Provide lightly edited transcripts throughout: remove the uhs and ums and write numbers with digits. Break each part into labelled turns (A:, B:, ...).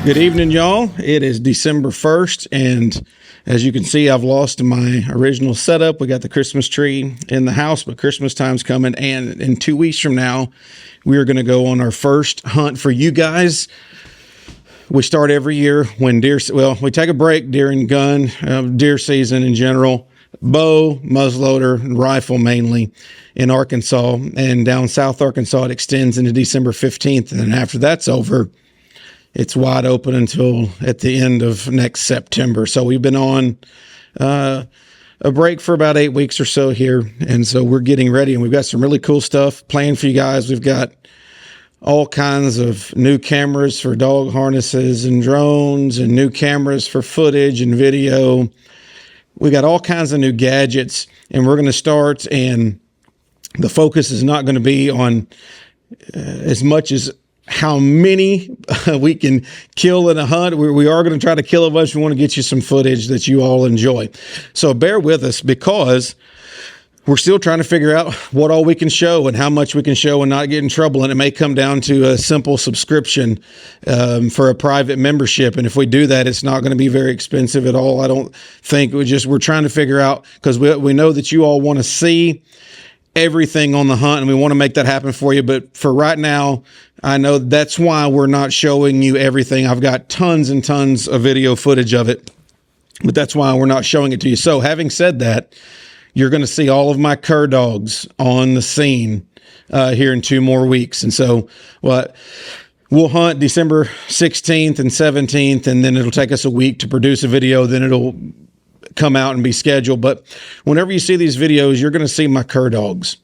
A: Good evening, y'all. It is December 1st, and as you can see, I've lost my original setup. We got the Christmas tree in the house, but Christmas time's coming, and in 2 weeks from now, we are going to go on our first hunt for you guys. We start every year when we take a break during deer season in general, bow, muzzleloader, and rifle mainly in Arkansas, and down South Arkansas, it extends into December 15th, and then after that's over, it's wide open until at the end of next September. So we've been on a break for about 8 weeks or so here. And so we're getting ready, and we've got some really cool stuff planned for you guys. We've got all kinds of new cameras for dog harnesses and drones, and new cameras for footage and video. We got all kinds of new gadgets, and we're going to start, and the focus is not going to be on as much as how many we can kill in a hunt. We are going to try to kill a bunch. We want to get you some footage that you all enjoy. So bear with us, because we're still trying to figure out what all we can show and how much we can show and not get in trouble. And it may come down to a simple subscription for a private membership. And if we do that, it's not going to be very expensive at all. I don't think. We're trying to figure out, because we know that you all want to see everything on the hunt, and we want to make that happen for you. But for right now, I know that's why we're not showing you everything. I've got tons and tons of video footage of it, but that's why we're not showing it to you. So having said that, you're going to see all of my cur dogs on the scene here in 2 more weeks. And so we'll hunt December 16th and 17th, and then it'll take us a week to produce a video. Then it'll come out and be scheduled. But whenever you see these videos, you're going to see my cur dogs.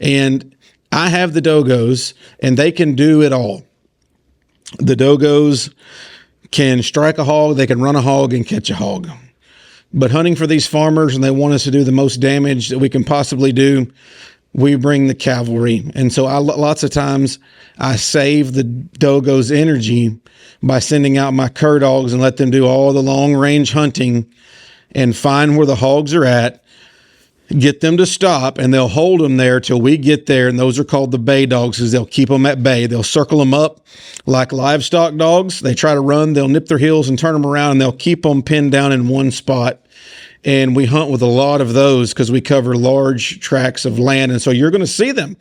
A: And I have the Dogos, and they can do it all. The Dogos can strike a hog, they can run a hog, and catch a hog. But hunting for these farmers, and they want us to do the most damage that we can possibly do, we bring the cavalry. And so lots of times I save the Dogos' energy by sending out my cur dogs and let them do all the long range hunting and find where the hogs are at, get them to stop, and they'll hold them there till we get there. And those are called the bay dogs, because they'll keep them at bay. They'll circle them up like livestock dogs. They try to run, they'll nip their heels and turn them around, and they'll keep them pinned down in one spot. And we hunt with a lot of those because we cover large tracts of land. And so you're going to see them.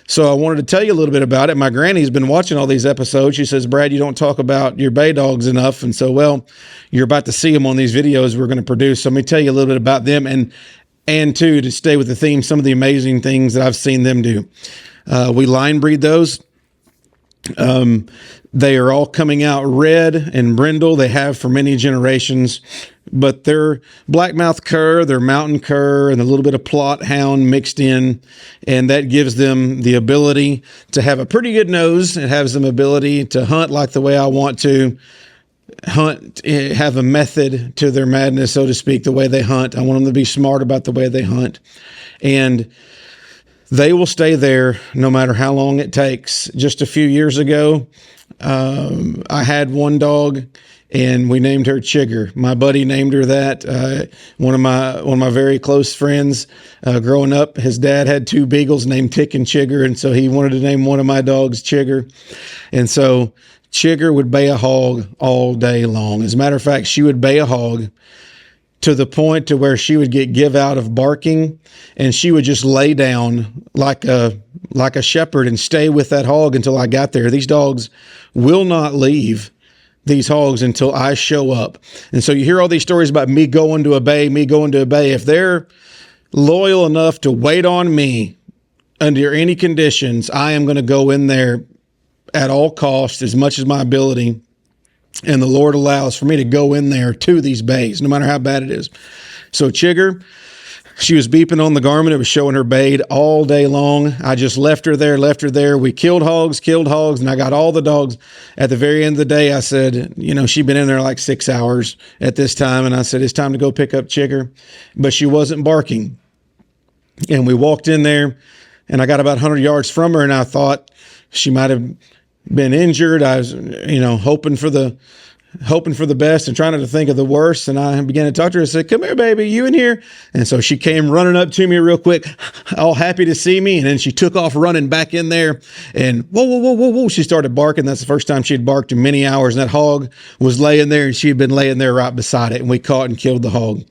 A: So I wanted to tell you a little bit about it. My granny's been watching all these episodes. She says, Brad, you don't talk about your bay dogs enough. And so, well, you're about to see them on these videos we're going to produce. So let me tell you a little bit about them. And too, to stay with the theme, some of the amazing things that I've seen them do. We line breed those. They are all coming out red and brindle. They have for many generations, but they're blackmouth cur, they're mountain cur, and a little bit of plot hound mixed in. And that gives them the ability to have a pretty good nose. It has them ability to hunt like the way I want to hunt, have a method to their madness, so to speak, the way they hunt. I want them to be smart about the way they hunt. And they will stay there no matter how long it takes. Just a few years ago, I had one dog, and we named her Chigger. My buddy named her that. One of my very close friends, growing up, his dad had 2 beagles named Tick and Chigger, and so he wanted to name one of my dogs Chigger. And so Chigger would bay a hog all day long. As a matter of fact, she would bay a hog to the point to where she would get give out of barking, and she would just lay down like a shepherd and stay with that hog until I got there. These dogs will not leave these hogs until I show up. And so you hear all these stories about me going to a bay. If they're loyal enough to wait on me under any conditions, I am going to go in there at all costs, as much as my ability. And the Lord allows for me to go in there to these bays, no matter how bad it is. So Chigger, she was beeping on the garment. It was showing her bayed all day long. I just left her there. We killed hogs, and I got all the dogs. At the very end of the day, I said, she'd been in there like 6 hours at this time. And I said, it's time to go pick up Chigger. But she wasn't barking. And we walked in there, and I got about 100 yards from her, and I thought she might have been injured. I was, hoping for the hoping for the best and trying not to think of the worst. And I began to talk to her. I said, come here, baby, you in here? And so she came running up to me real quick, all happy to see me. And then she took off running back in there, and whoa, whoa, whoa, whoa, whoa. She started barking. That's the first time she had barked in many hours. And that hog was laying there, and she had been laying there right beside it. And we caught and killed the hog.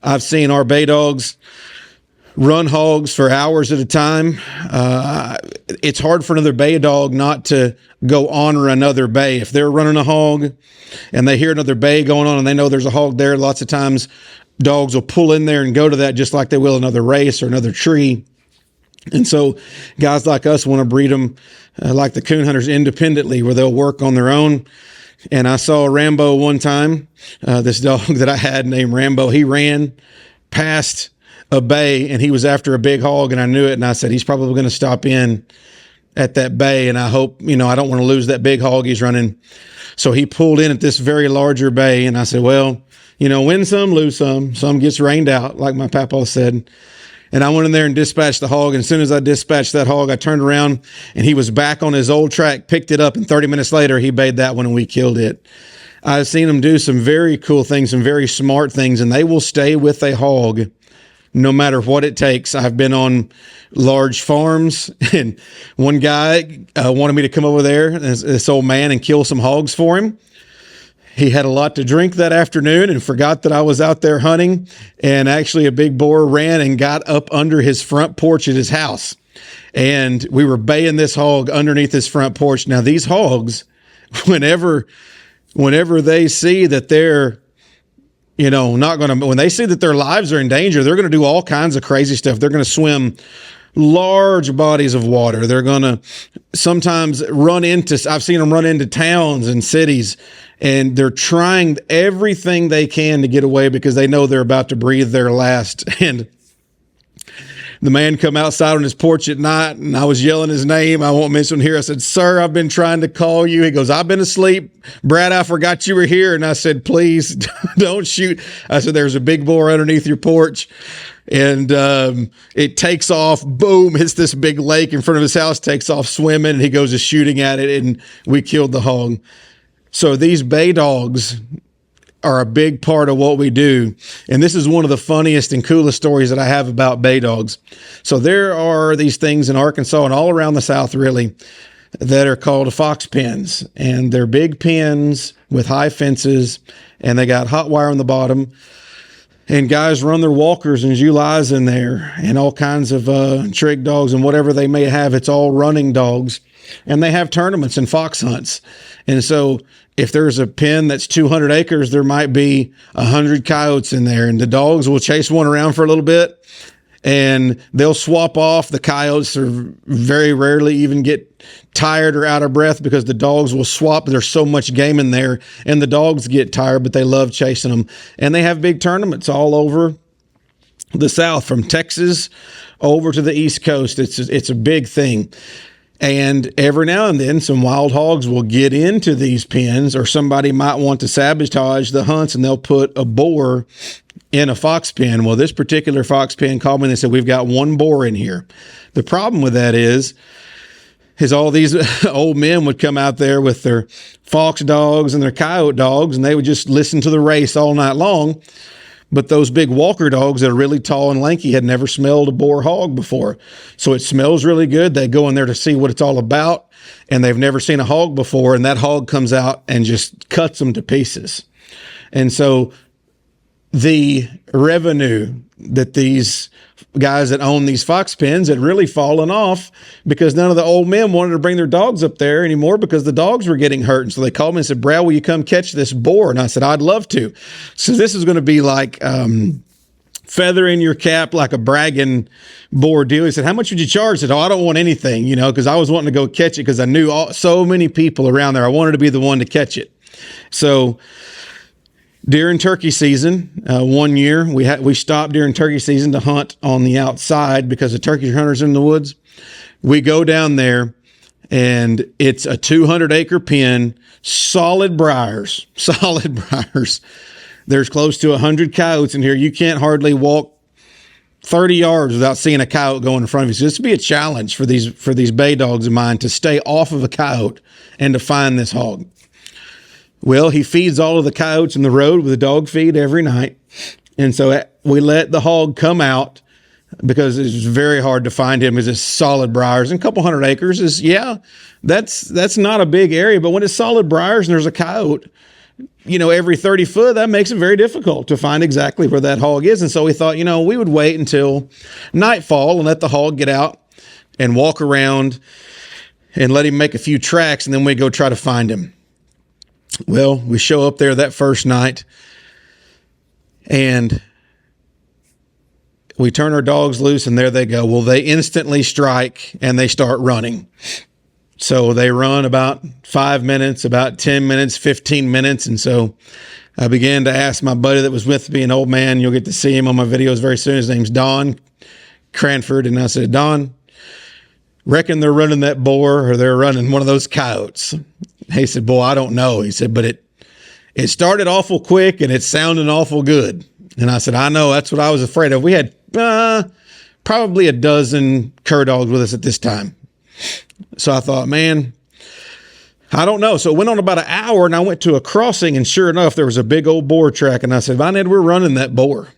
A: I've seen our bay dogs run hogs for hours at a time. It's hard for another bay dog not to go honor another bay. If they're running a hog and they hear another bay going on and they know there's a hog there, lots of times dogs will pull in there and go to that just like they will another race or another tree. And so guys like us want to breed them like the coon hunters independently, where they'll work on their own. And I saw Rambo one time, this dog that I had named Rambo. He ran past a bay and he was after a big hog, and I knew it. And I said, he's probably going to stop in at that bay. And I hope, I don't want to lose that big hog he's running. So he pulled in at this very larger bay. And I said, well, win some, lose some. Some gets rained out, like my papa said. And I went in there and dispatched the hog. And as soon as I dispatched that hog, I turned around and he was back on his old track, picked it up. And 30 minutes later, he bayed that one and we killed it. I've seen them do some very cool things, some very smart things, and they will stay with a hog no matter what it takes. I've been on large farms, and one guy wanted me to come over there, this old man, and kill some hogs for him. He had a lot to drink that afternoon and forgot that I was out there hunting, and actually a big boar ran and got up under his front porch at his house. And we were baying this hog underneath his front porch. Now, these hogs, whenever they see that they're when they see that their lives are in danger, they're going to do all kinds of crazy stuff. They're going to swim large bodies of water. They're going to sometimes I've seen them run into towns and cities, and they're trying everything they can to get away because they know they're about to breathe their last. And the man come outside on his porch at night, and I was yelling his name. I won't mention here. I said, sir, I've been trying to call you. He goes, I've been asleep. Brad, I forgot you were here. And I said, please don't shoot. I said, there's a big boar underneath your porch. And it takes off, boom, hits this big lake in front of his house, takes off swimming, and he goes to shooting at it, and we killed the hog. So these bay dogs are a big part of what we do. And this is one of the funniest and coolest stories that I have about bay dogs. So there are these things in Arkansas and all around the South, really, that are called fox pens. And they're big pens with high fences, and they got hot wire on the bottom. And guys run their walkers and Julies in there, and all kinds of trig dogs and whatever they may have. It's all running dogs. And they have tournaments and fox hunts. And so if there's a pen that's 200 acres, there might be 100 coyotes in there, and the dogs will chase one around for a little bit, and they'll swap off. The coyotes are very rarely even get tired or out of breath because the dogs will swap. There's so much game in there, and the dogs get tired, but they love chasing them. And they have big tournaments all over the South, from Texas over to the East Coast. It's a big thing. And every now and then, some wild hogs will get into these pens, or somebody might want to sabotage the hunts, and they'll put a boar in a fox pen. Well, this particular fox pen called me and they said, we've got one boar in here. The problem with that is all these old men would come out there with their fox dogs and their coyote dogs, and they would just listen to the race all night long. But those big walker dogs that are really tall and lanky had never smelled a boar hog before. So it smells really good. They go in there to see what it's all about, and they've never seen a hog before, and that hog comes out and just cuts them to pieces. And so the revenue that these guys that own these fox pens had really fallen off because none of the old men wanted to bring their dogs up there anymore because the dogs were getting hurt. And so they called me and said, Brad, will you come catch this boar? And I said, I'd love to. So this is going to be like feather in your cap, like a bragging boar deal. He said, how much would you charge? I said, I don't want anything, because I was wanting to go catch it because I knew so many people around there. I wanted to be the one to catch it. So during turkey season, one year we stopped during turkey season to hunt on the outside because the turkey hunters in the woods. We go down there, and it's a 200-acre pen, solid briars. There's close to 100 coyotes in here. You can't hardly walk 30 yards without seeing a coyote go in front of you. So this would be a challenge for these bay dogs of mine to stay off of a coyote and to find this hog. Well, he feeds all of the coyotes in the road with a dog feed every night. And so we let the hog come out because it's very hard to find him. It's solid briars, and a couple hundred acres is, that's not a big area. But when it's solid briars and there's a coyote, every 30 foot, that makes it very difficult to find exactly where that hog is. And so we thought, we would wait until nightfall and let the hog get out and walk around and let him make a few tracks, and then we go try to find him. Well, we show up there that first night, and we turn our dogs loose, and there they go. Well, they instantly strike, and they start running. So they run about 5 minutes, about 10 minutes, 15 minutes. And so I began to ask my buddy that was with me, an old man. You'll get to see him on my videos very soon. His name's Don Cranford. And I said, Don, reckon they're running that boar, or they're running one of those coyotes? He said, boy, I don't know. He said, but it started awful quick and it's sounding awful good. And I said, I know, that's what I was afraid of. We had probably a dozen cur dogs with us at this time. So I thought, man, I don't know. So it went on about an hour, and I went to a crossing, and sure enough, there was a big old boar track. And I said, Ned, we're running that boar.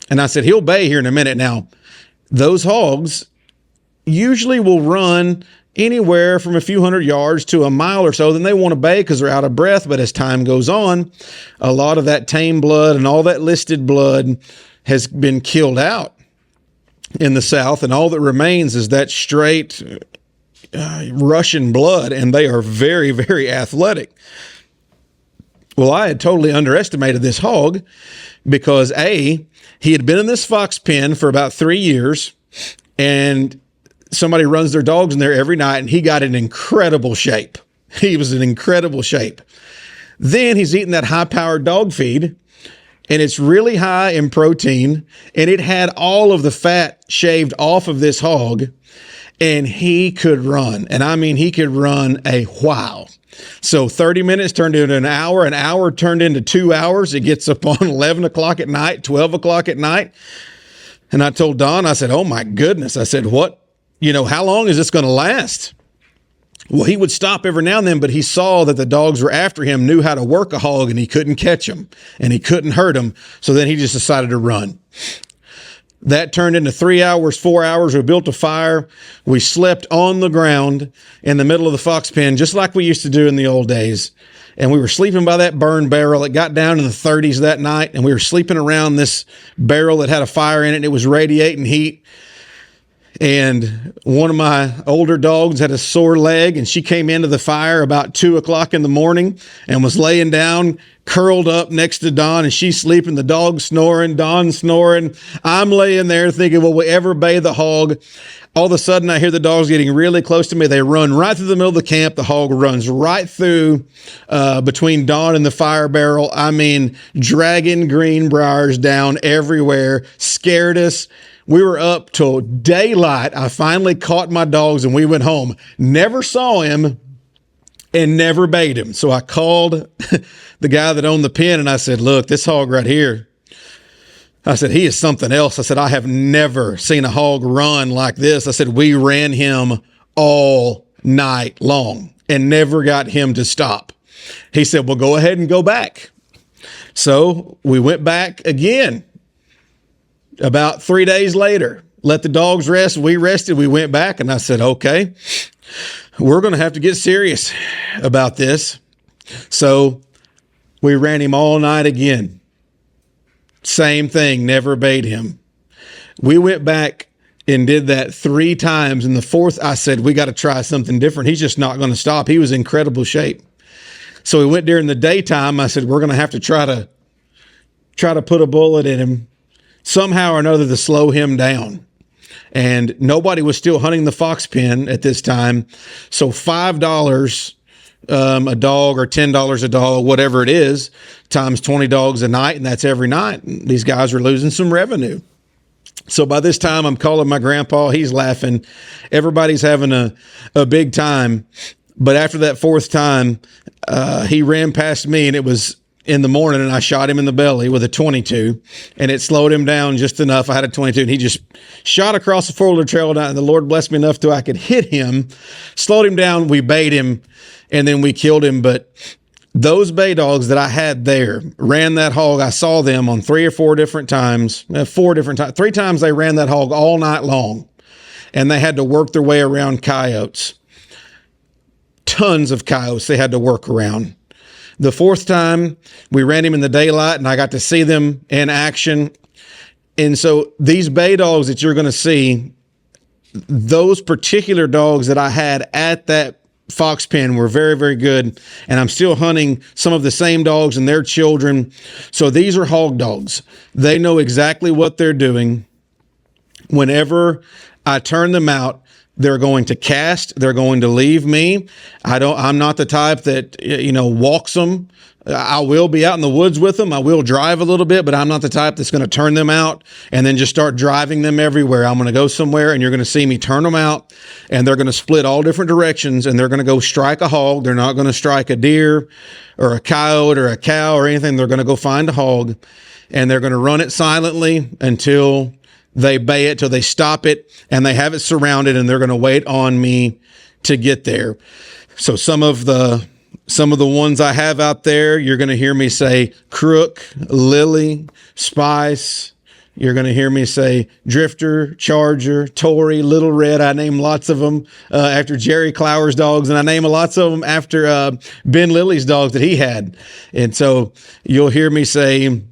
A: And I said, he'll bay here in a minute. Now, those hogs usually will run anywhere from a few hundred yards to a mile or so. Then they want to bay because they're out of breath. But as time goes on, a lot of that tame blood and all that listed blood has been killed out in the South. And all that remains is that straight Russian blood, and they are very, very athletic. Well, I had totally underestimated this hog because he had been in this fox pen for about 3 years, and somebody runs their dogs in there every night, and he got in incredible shape. He was in incredible shape. Then he's eating that high-powered dog feed, and it's really high in protein, and it had all of the fat shaved off of this hog, and he could run. And I mean, he could run a while. So 30 minutes turned into an hour turned into 2 hours. It gets up on 11 o'clock at night, 12 o'clock at night. And I told Don, I said, oh my goodness. I said, how long is this going to last? Well, he would stop every now and then, but he saw that the dogs were after him, knew how to work a hog, and he couldn't catch him and he couldn't hurt him. So then he just decided to run. That turned into 3 hours, 4 hours. We built a fire. We slept on the ground in the middle of the fox pen, just like we used to do in the old days. And we were sleeping by that burn barrel. It got down in the 30s that night, and we were sleeping around this barrel that had a fire in it, and it was radiating heat. And one of my older dogs had a sore leg, and she came into the fire about 2 o'clock in the morning and was laying down, curled up next to Don, and she's sleeping. The dog's snoring, Don's snoring. I'm laying there thinking, will we ever bathe the hog? All of a sudden, I hear the dogs getting really close to me. They run right through the middle of the camp. The hog runs right through between Don and the fire barrel. I mean, dragging green briars down everywhere, scared us. We were up till daylight. I finally caught my dogs and we went home. Never saw him and never bait him. So I called the guy that owned the pen and I said, look, this hog right here, I said, he is something else. I said, I have never seen a hog run like this. I said, we ran him all night long and never got him to stop. He said, well, go ahead and go back. So we went back again. About 3 days later, let the dogs rest. We rested. We went back, and I said, okay, we're going to have to get serious about this. So we ran him all night again. Same thing, never bait him. We went back and did that 3 times. And the fourth, I said, we got to try something different. He's just not going to stop. He was in incredible shape. So we went during the daytime. I said, we're going to have to try to put a bullet in him somehow or another to slow him down. And nobody was still hunting the fox pen at this time. So $5 a dog or $10 a dog, whatever it is, times 20 dogs a night, and that's every night. These guys are losing some revenue. So by this time, I'm calling my grandpa. He's laughing. Everybody's having a big time. But after that fourth time, he ran past me, and it was in the morning, and I shot him in the belly with a 22, and it slowed him down just enough. I had a 22, and he just shot across the 4-wheeler trail, and the Lord blessed me enough to I could hit him, slowed him down. We bait him, and then we killed him. But Those bay dogs that I had there ran that hog. I saw them on 3 or 4 different times, 4 different times. 3 times they ran that hog all night long, and they had to work their way around coyotes. Tons of coyotes they had to work around. The 4th time we ran him in the daylight, and I got to see them in action. And so these bay dogs that you're going to see, those particular dogs that I had at that fox pen were very, very good. And I'm still hunting some of the same dogs and their children. So these are hog dogs. They know exactly what they're doing. Whenever I turn them out, they're going to cast. They're going to leave me. I'm not the type that, walks them. I will be out in the woods with them. I will drive a little bit, but I'm not the type that's going to turn them out and then just start driving them everywhere. I'm going to go somewhere and you're going to see me turn them out, and they're going to split all different directions, and they're going to go strike a hog. They're not going to strike a deer or a coyote or a cow or anything. They're going to go find a hog, and they're going to run it silently until they bay it, till they stop it, and they have it surrounded, and they're going to wait on me to get there. So some of the ones I have out there, you're going to hear me say Crook, Lily, Spice. You're going to hear me say Drifter, Charger, Tory, Little Red. I name lots of them after Jerry Clower's dogs, and I name lots of them after Ben Lilly's dogs that he had. And so you'll hear me say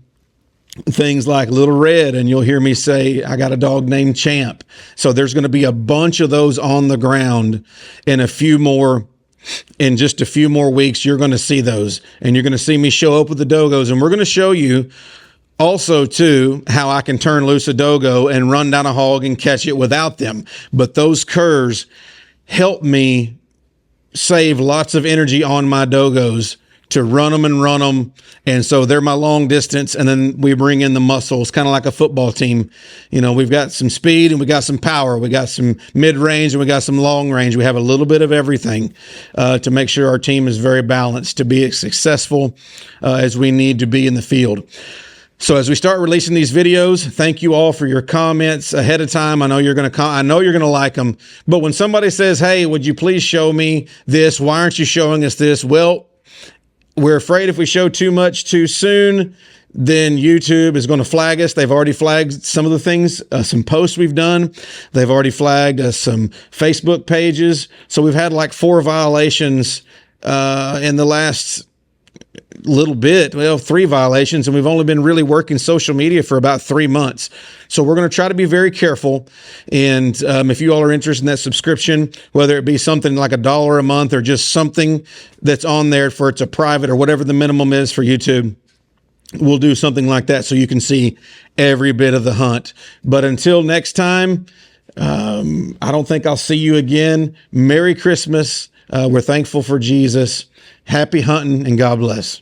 A: things like Little Red, and you'll hear me say, I got a dog named Champ. So there's going to be a bunch of those on the ground in just a few more weeks. You're going to see those, and you're going to see me show up with the Dogos. And we're going to show you also too, how I can turn loose a Dogo and run down a hog and catch it without them. But those curs help me save lots of energy on my Dogos to run them. And so they're my long distance. And then we bring in the muscles, kind of like a football team. We've got some speed and we got some power. We got some mid range and we got some long range. We have a little bit of everything to make sure our team is very balanced to be as successful as we need to be in the field. So as we start releasing these videos, thank you all for your comments ahead of time. I know you're going to like them. But when somebody says, hey, would you please show me this? Why aren't you showing us this? Well, we're afraid if we show too much too soon, then YouTube is going to flag us. They've already flagged some of the things, some posts we've done. They've already flagged some Facebook pages. So we've had like 4 violations in the last little bit. Well, 3 violations, and we've only been really working social media for about 3 months. So we're going to try to be very careful. And if you all are interested in that subscription, whether it be something like $1 a month or just something that's on there for it's a private or whatever the minimum is for YouTube, we'll do something like that so you can see every bit of the hunt. But until next time, I don't think I'll see you again. Merry Christmas. We're thankful for Jesus. Happy hunting, and God bless.